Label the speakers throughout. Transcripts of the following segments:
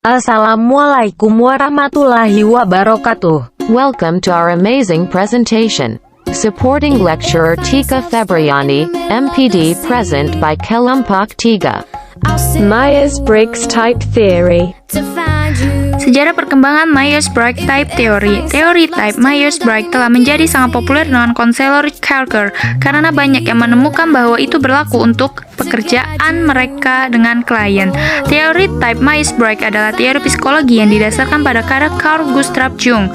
Speaker 1: Assalamualaikum warahmatullahi wabarakatuh.
Speaker 2: Welcome to our amazing presentation. Supporting lecturer Tika Febriani, MPD, present by Kelompok 3.
Speaker 1: Myers-Briggs Type Theory.
Speaker 3: Sejarah perkembangan Myers-Briggs Type Theory. Teori type Myers-Briggs telah menjadi sangat populer dengan konselor Carter karena banyak yang menemukan bahwa itu berlaku untuk pekerjaan mereka dengan klien. Teori type Myers-Briggs adalah teori psikologi yang didasarkan pada karya Carl Gustav Jung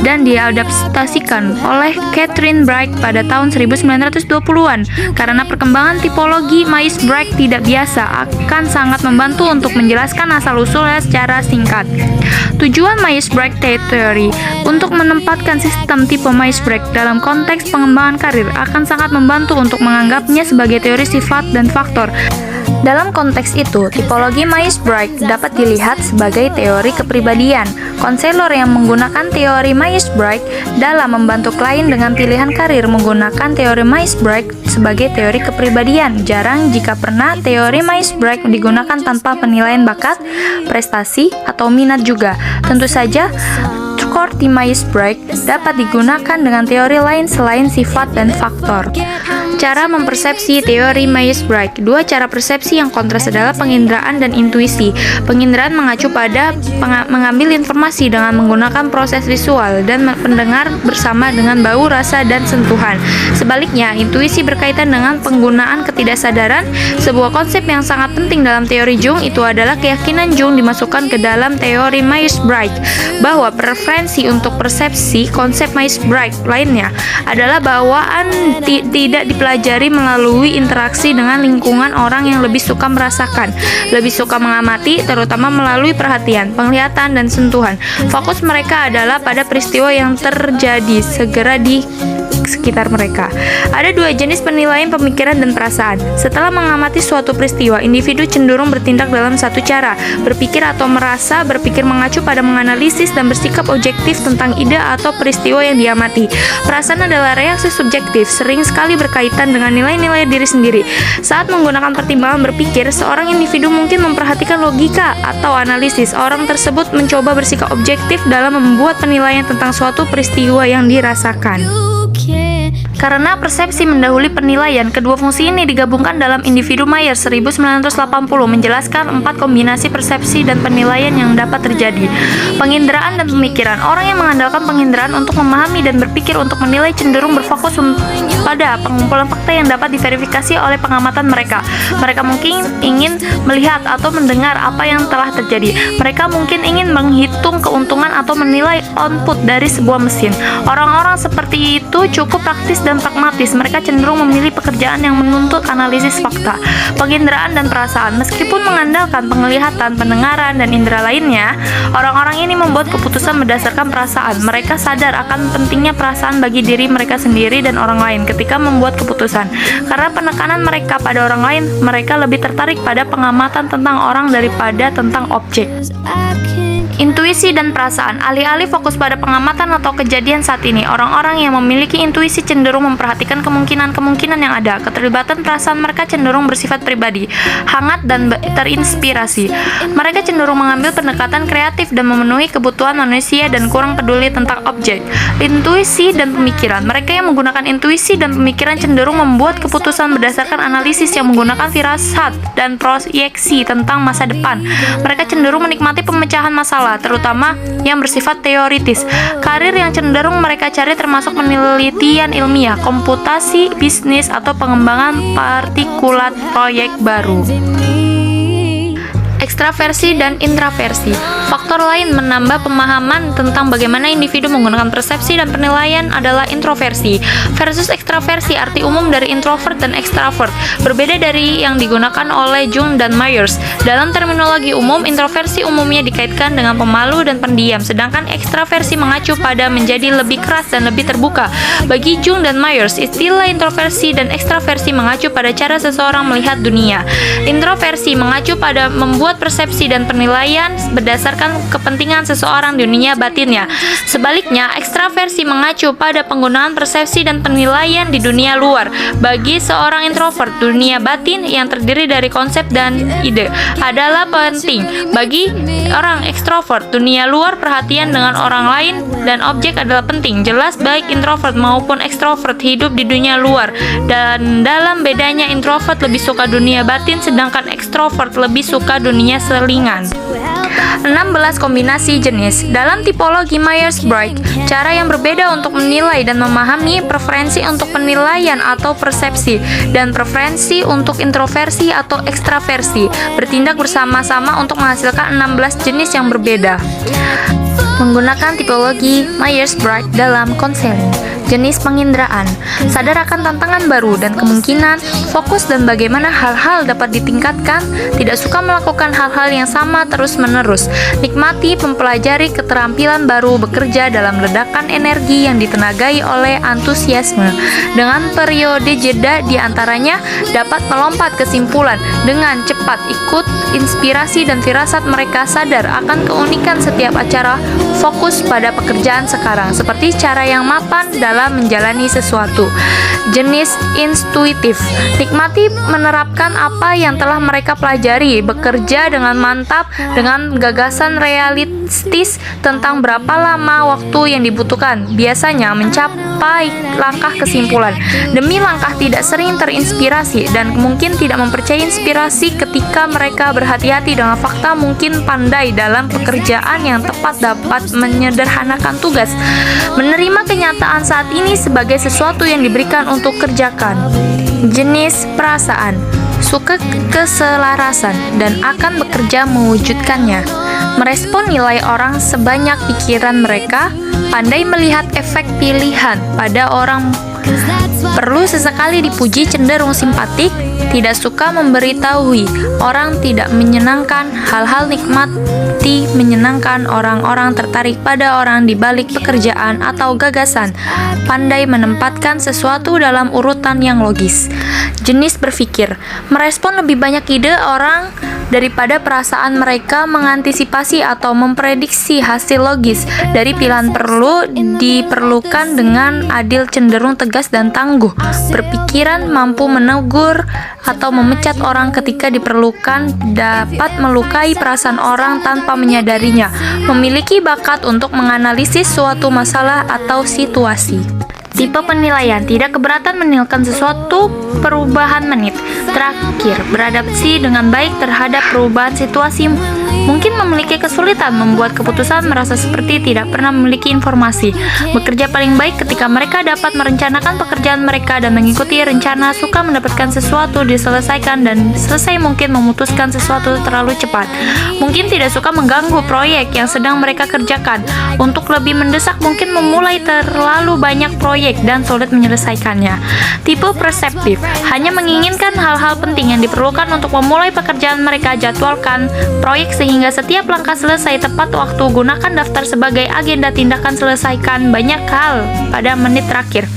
Speaker 3: dan diadaptasikan oleh Catherine Bright pada tahun 1920-an. Karena perkembangan tipologi Myers-Briggs tidak biasa, akan sangat membantu untuk menjelaskan asal-usulnya secara singkat. Tujuan Myers-Briggs Theory untuk menempatkan sistem tipe Myers-Briggs dalam konteks pengembangan karir akan sangat membantu untuk menganggapnya sebagai teori sifat dan faktor. Dalam konteks itu, tipologi Myers-Briggs dapat dilihat sebagai teori kepribadian. Konselor yang menggunakan teori Myers-Briggs dalam membantu klien dengan pilihan karir menggunakan teori Myers-Briggs sebagai teori kepribadian. Jarang jika pernah teori Myers-Briggs digunakan tanpa penilaian bakat, prestasi, atau minat juga. Tentu saja, skor di Myers-Briggs dapat digunakan dengan teori lain selain sifat dan faktor. Cara mempersepsi teori Myers-Briggs. Dua cara persepsi yang kontras adalah penginderaan dan intuisi. Penginderaan mengacu pada mengambil informasi dengan menggunakan proses visual dan pendengar bersama dengan bau, rasa, dan sentuhan. Sebaliknya, intuisi berkaitan dengan penggunaan ketidaksadaran. Sebuah konsep yang sangat penting dalam teori Jung itu adalah keyakinan Jung dimasukkan ke dalam teori Myers-Briggs bahwa preferensi untuk persepsi konsep Myers-Briggs lainnya adalah bawaan tidak dipelajari melalui interaksi dengan lingkungan. Orang yang lebih suka merasakan, lebih suka mengamati, terutama melalui perhatian, penglihatan, dan sentuhan. Fokus mereka adalah pada peristiwa yang terjadi segera di sekitar mereka. Ada dua jenis penilaian pemikiran dan perasaan. Setelah mengamati suatu peristiwa, individu cenderung bertindak dalam satu cara, berpikir atau merasa. Berpikir mengacu pada menganalisis dan bersikap objektif tentang ide atau peristiwa yang diamati. Perasaan adalah reaksi subjektif, sering sekali berkaitan dengan nilai-nilai diri sendiri. Saat menggunakan pertimbangan berpikir, seorang individu mungkin memperhatikan logika atau analisis. Orang tersebut mencoba bersikap objektif dalam membuat penilaian tentang suatu peristiwa yang dirasakan. Karena persepsi mendahului penilaian, kedua fungsi ini digabungkan dalam individu Myers 1980 menjelaskan 4 kombinasi persepsi dan penilaian yang dapat terjadi. Penginderaan dan pemikiran. Orang yang mengandalkan penginderaan untuk memahami dan berpikir untuk menilai cenderung berfokus pada pengumpulan fakta yang dapat diverifikasi oleh pengamatan mereka. Mereka mungkin ingin melihat atau mendengar apa yang telah terjadi. Mereka mungkin ingin menghitung keuntungan atau menilai output dari sebuah mesin. Orang-orang seperti itu cukup praktis dan pragmatis. Mereka cenderung memilih pekerjaan yang menuntut analisis fakta. Penginderaan dan perasaan. Meskipun mengandalkan penglihatan, pendengaran, dan indera lainnya, orang-orang ini membuat keputusan berdasarkan perasaan. Mereka sadar akan pentingnya perasaan bagi diri mereka sendiri dan orang lain ketika membuat keputusan. Karena penekanan mereka pada orang lain, mereka lebih tertarik pada pengamatan tentang orang daripada tentang objek. Intuisi dan perasaan. Alih-alih fokus pada pengamatan atau kejadian saat ini, orang-orang yang memiliki intuisi cenderung memperhatikan kemungkinan-kemungkinan yang ada. Keterlibatan perasaan mereka cenderung bersifat pribadi, hangat, dan terinspirasi. Mereka cenderung mengambil pendekatan kreatif dan memenuhi kebutuhan manusia dan kurang peduli tentang objek. Intuisi dan pemikiran. Mereka yang menggunakan intuisi dan pemikiran cenderung membuat keputusan berdasarkan analisis yang menggunakan firasat dan proyeksi tentang masa depan. Mereka cenderung menikmati pemecahan masalah, terutama yang bersifat teoritis. Karir yang cenderung mereka cari termasuk penelitian ilmiah, komputasi, bisnis, atau pengembangan partikulat proyek baru. Ekstraversi dan intraversi. Faktor lain menambah pemahaman tentang bagaimana individu menggunakan persepsi dan penilaian adalah introversi versus ekstraversi. Arti umum dari introvert dan ekstrovert berbeda dari yang digunakan oleh Jung dan Myers. Dalam terminologi umum, introversi umumnya dikaitkan dengan pemalu dan pendiam, sedangkan ekstraversi mengacu pada menjadi lebih keras dan lebih terbuka. Bagi Jung dan Myers, istilah introversi dan ekstraversi mengacu pada cara seseorang melihat dunia. Introversi mengacu pada membuat membuat persepsi dan penilaian berdasarkan kepentingan seseorang di dunia batinnya. Sebaliknya, ekstraversi mengacu pada penggunaan persepsi dan penilaian di dunia luar. Bagi seorang introvert, dunia batin yang terdiri dari konsep dan ide adalah penting. Bagi orang ekstrovert, dunia luar, perhatian dengan orang lain dan objek adalah penting. Jelas baik introvert maupun ekstrovert hidup di dunia luar, dan dalam bedanya introvert lebih suka dunia batin sedangkan ekstrovert lebih suka dunia selingan. 16 kombinasi jenis. Dalam tipologi Myers-Briggs, cara yang berbeda untuk menilai dan memahami preferensi untuk penilaian atau persepsi dan preferensi untuk introversi atau ekstraversi bertindak bersama-sama untuk menghasilkan 16 jenis yang berbeda. Menggunakan tipologi Myers-Briggs dalam konseling. Jenis penginderaan. Sadar akan tantangan baru dan kemungkinan, fokus dan bagaimana hal-hal dapat ditingkatkan, tidak suka melakukan hal-hal yang sama terus-menerus. Nikmati mempelajari keterampilan baru, bekerja dalam ledakan energi yang ditenagai oleh antusiasme. Dengan periode jeda di antaranya dapat melompat kesimpulan dengan cepat, ikut inspirasi dan firasat mereka, sadar akan keunikan setiap acara, fokus pada pekerjaan sekarang, seperti cara yang mapan dalam menjalani sesuatu. Jenis intuitif. Nikmati menerapkan apa yang telah mereka pelajari, bekerja dengan mantap dengan gagasan realistis tentang berapa lama waktu yang dibutuhkan, biasanya mencapai langkah kesimpulan. Demi langkah tidak sering terinspirasi dan mungkin tidak mempercayai inspirasi ketika mereka berhati-hati dengan fakta, mungkin pandai dalam pekerjaan yang tepat dapat menyederhanakan tugas. Menerima kenyataan saat ini sebagai sesuatu yang diberikan untuk kerjakan. Jenis perasaan. Suka keselarasan dan akan bekerja mewujudkannya. Merespon nilai orang sebanyak pikiran mereka, pandai melihat efek pilihan pada orang, perlu sesekali dipuji, cenderung simpatik, tidak suka memberitahui orang, tidak menyenangkan hal-hal, nikmati menyenangkan orang-orang, tertarik pada orang di balik pekerjaan atau gagasan, pandai menempatkan sesuatu dalam urutan yang logis. Jenis berpikir. Merespon lebih banyak ide orang daripada perasaan mereka, mengantisipasi atau memprediksi hasil logis dari pilihan perlu diperlukan dengan adil, cenderung tegas dan tangguh. Berpikiran, mampu menegur atau memecat orang ketika diperlukan, dapat melukai perasaan orang tanpa menyadarinya, memiliki bakat untuk menganalisis suatu masalah atau situasi. Tipe penilaian. Tidak keberatan menilai sesuatu perubahan menit terakhir, beradaptasi dengan baik terhadap perubahan situasi, mungkin memiliki kesulitan membuat keputusan, merasa seperti tidak pernah memiliki informasi, bekerja paling baik ketika mereka dapat merencanakan pekerjaan mereka dan mengikuti rencana, suka mendapatkan sesuatu diselesaikan dan selesai, mungkin memutuskan sesuatu terlalu cepat, mungkin tidak suka mengganggu proyek yang sedang mereka kerjakan, untuk lebih mendesak mungkin memulai terlalu banyak proyek dan sulit menyelesaikannya. Tipe perseptif. Hanya menginginkan hal-hal penting yang diperlukan untuk memulai pekerjaan mereka, jadwalkan proyek sehingga setiap langkah selesai tepat waktu, gunakan daftar sebagai agenda tindakan, selesaikan banyak hal pada menit terakhir.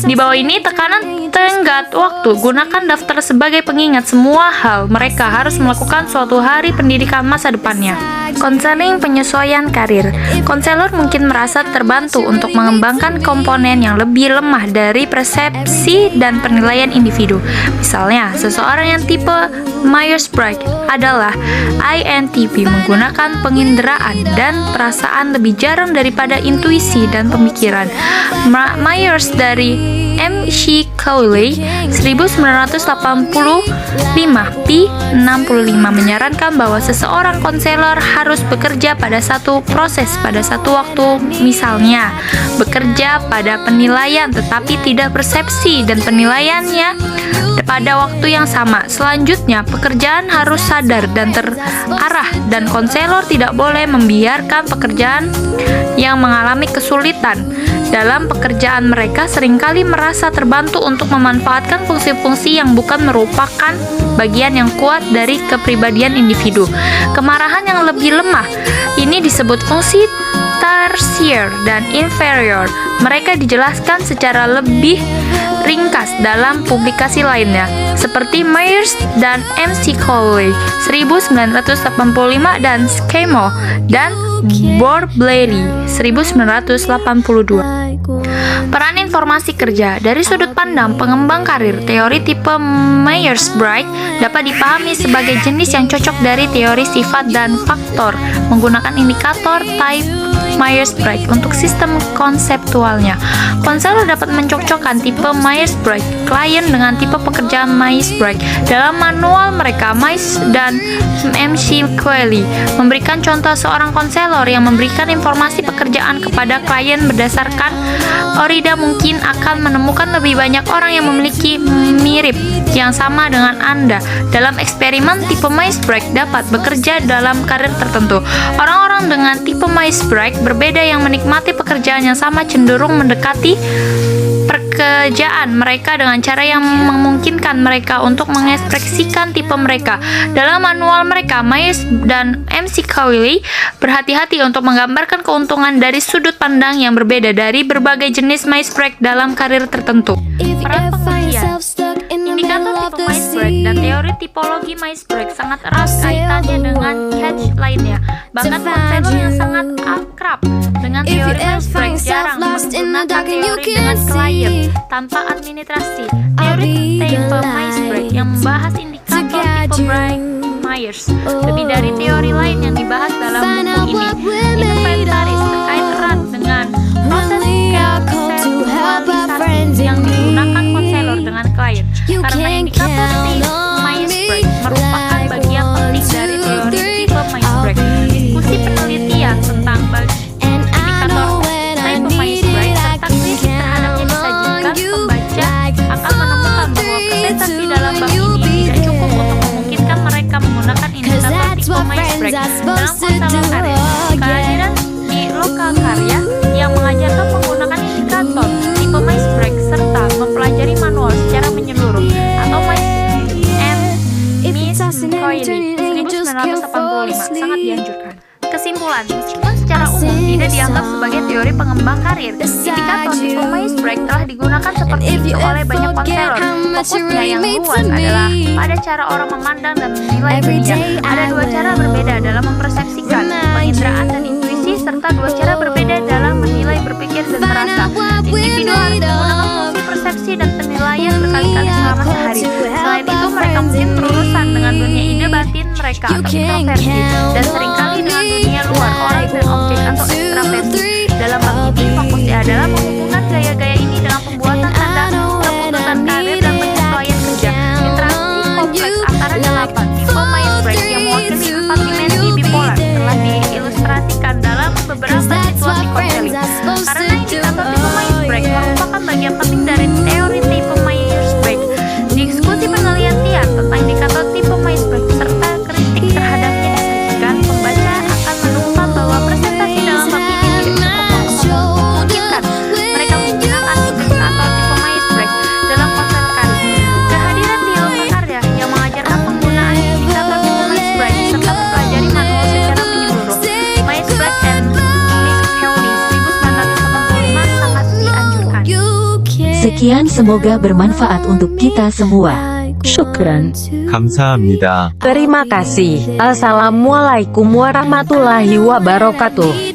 Speaker 3: Di bawah ini tekanan tenggat waktu, gunakan daftar sebagai pengingat semua hal mereka harus melakukan suatu hari pendidikan masa depannya. Konseling penyesuaian karir. Konselor mungkin merasa terbantu untuk mengembangkan komponen yang lebih lemah dari persepsi dan penilaian individu. Misalnya, seseorang yang tipe Myers-Briggs adalah INTP, menggunakan penginderaan dan perasaan lebih jarang daripada intuisi dan pemikiran. Myers dari M.C. Cawley 1985 P65 menyarankan bahwa seseorang konselor harus bekerja pada satu proses pada satu waktu, misalnya bekerja pada penilaian tetapi tidak persepsi dan penilaiannya pada waktu yang sama. Selanjutnya, pekerjaan harus sadar dan terarah, dan konselor tidak boleh membiarkan pekerjaan yang mengalami kesulitan. Dalam pekerjaan mereka seringkali merasa terbantu untuk memanfaatkan fungsi-fungsi yang bukan merupakan bagian yang kuat dari kepribadian individu. Kemarahan yang lebih lemah ini disebut fungsi tertiary, dan inferior. Mereka dijelaskan secara lebih ringkas dalam publikasi lainnya, seperti Myers dan MC Cowley 1985 dan Schemo dan Borbleri 1982. Peran informasi kerja dari sudut pandang pengembang karir, teori tipe Myers-Briggs dapat dipahami sebagai jenis yang cocok dari teori sifat dan faktor menggunakan indikator type Myers-Briggs untuk sistem konseptualnya. Konselor dapat mencocokkan tipe Myers-Briggs klien dengan tipe pekerjaan Myers-Briggs. Dalam manual mereka, Myers dan MC Cowley memberikan contoh seorang konselor yang memberikan informasi pekerjaan kepada klien berdasarkan Orida mungkin akan menemukan lebih banyak orang yang memiliki mirip yang sama dengan Anda. Dalam eksperimen, tipe Myers-Briggs dapat bekerja dalam karir tertentu. Orang-orang dengan tipe Myers-Briggs berbeda yang menikmati pekerjaan yang sama cenderung mendekati pekerjaan mereka dengan cara yang memungkinkan mereka untuk mengekspresikan tipe mereka. Dalam manual mereka, Myers dan MC Cowley berhati-hati untuk menggambarkan keuntungan dari sudut pandang yang berbeda dari berbagai jenis Myers-Briggs dalam karir tertentu. Peran pengujian. Indikator tipe Myers-Briggs dan teori tipologi Myers-Briggs sangat erat kaitannya dengan catch lainnya. Bahkan konselor yang sangat akrab dengan teori Myers-Briggs jarang menggunakan teori dengan klien tanpa administrasi. Teori tipe Myers-Briggs yang membahas indikator tipe Myers lebih dari teori lain yang dibahas dalam buku ini. Inventaris terkait erat dengan proses konseptualisasi yang digunakan konselor dengan klien, karena indikator tipe Myers-Briggs merupakan bagian penting dari teori tipe Myers-Briggs. Diskusi penelitian tentang indikator tipe Myers-Briggs serta kuis terhadapnya disajikan, pembaca akan menemukan bahwa presentasi dalam bab ini tidak cukup untuk memungkinkan mereka menggunakan indikator tipe Myers-Briggs dalam konselor karya. Kehadiran di lokal karya yang mengajarkan menggunakan indikator tipe Myers-Briggs serta mempelajari manual secara menyeluruh atau Myers and Miss Cowley 1985 sangat dianjurkan. Kesimpulan, meskipun secara umum tidak dianggap sebagai teori pengembang karir, indikator tipe Myers-Briggs telah digunakan seperti itu oleh banyak konselor. Fokusnya yang luas adalah pada cara orang memandang dan menilai dunia. Ada dua cara berbeda dalam mempersepsikan, penginderaan dan intuisi, serta dua cara berbeda dalam menilai, berpikir, dan merasa. Individu harus menggunakan fungsi persepsi dan penilaian berkali-kali selama sehari. Selain itu, mereka mungkin berurusan dengan dunia ide batin mereka atau introversi, dan seringkali dengan dunia luar, orang dan objek atau ekstraversi. Dalam bab ini, fokusnya adalah menghubungkan gaya-gaya ini dengan pembuatan tanda keputusan karir dan penyesuaian kerja. Interaksi kompleks antara 8 tipe Myers-Briggs yang mewakili 4 dimensi bipolar telah diilustrasikan dalam beberapa situasi konseling. Karena indikator tipe Myers-Briggs merupakan bagian penting dari teori tipe Myers-Briggs, diskusi penelitian tentang indikator tipe Myers-Briggs serta kritik terhadapnya disajikan, pembaca akan menemukan bahwa presentasi dalam bab ini tidak cukup untuk memungkinkan mereka menggunakan indikator tipe Myers-Briggs dalam konselor karir. Kehadiran di lokal karya yang mengajarkan penggunaan indikator tipe Myers-Briggs serta mempelajari manual secara menyeluruh, Myers-Briggs and Miss Cowley 1985 sangat dianjurkan.
Speaker 4: Sekian, semoga bermanfaat untuk kita semua.
Speaker 1: Syukran.
Speaker 5: 감사합니다.
Speaker 1: Terima kasih. Assalamualaikum warahmatullahi wabarakatuh.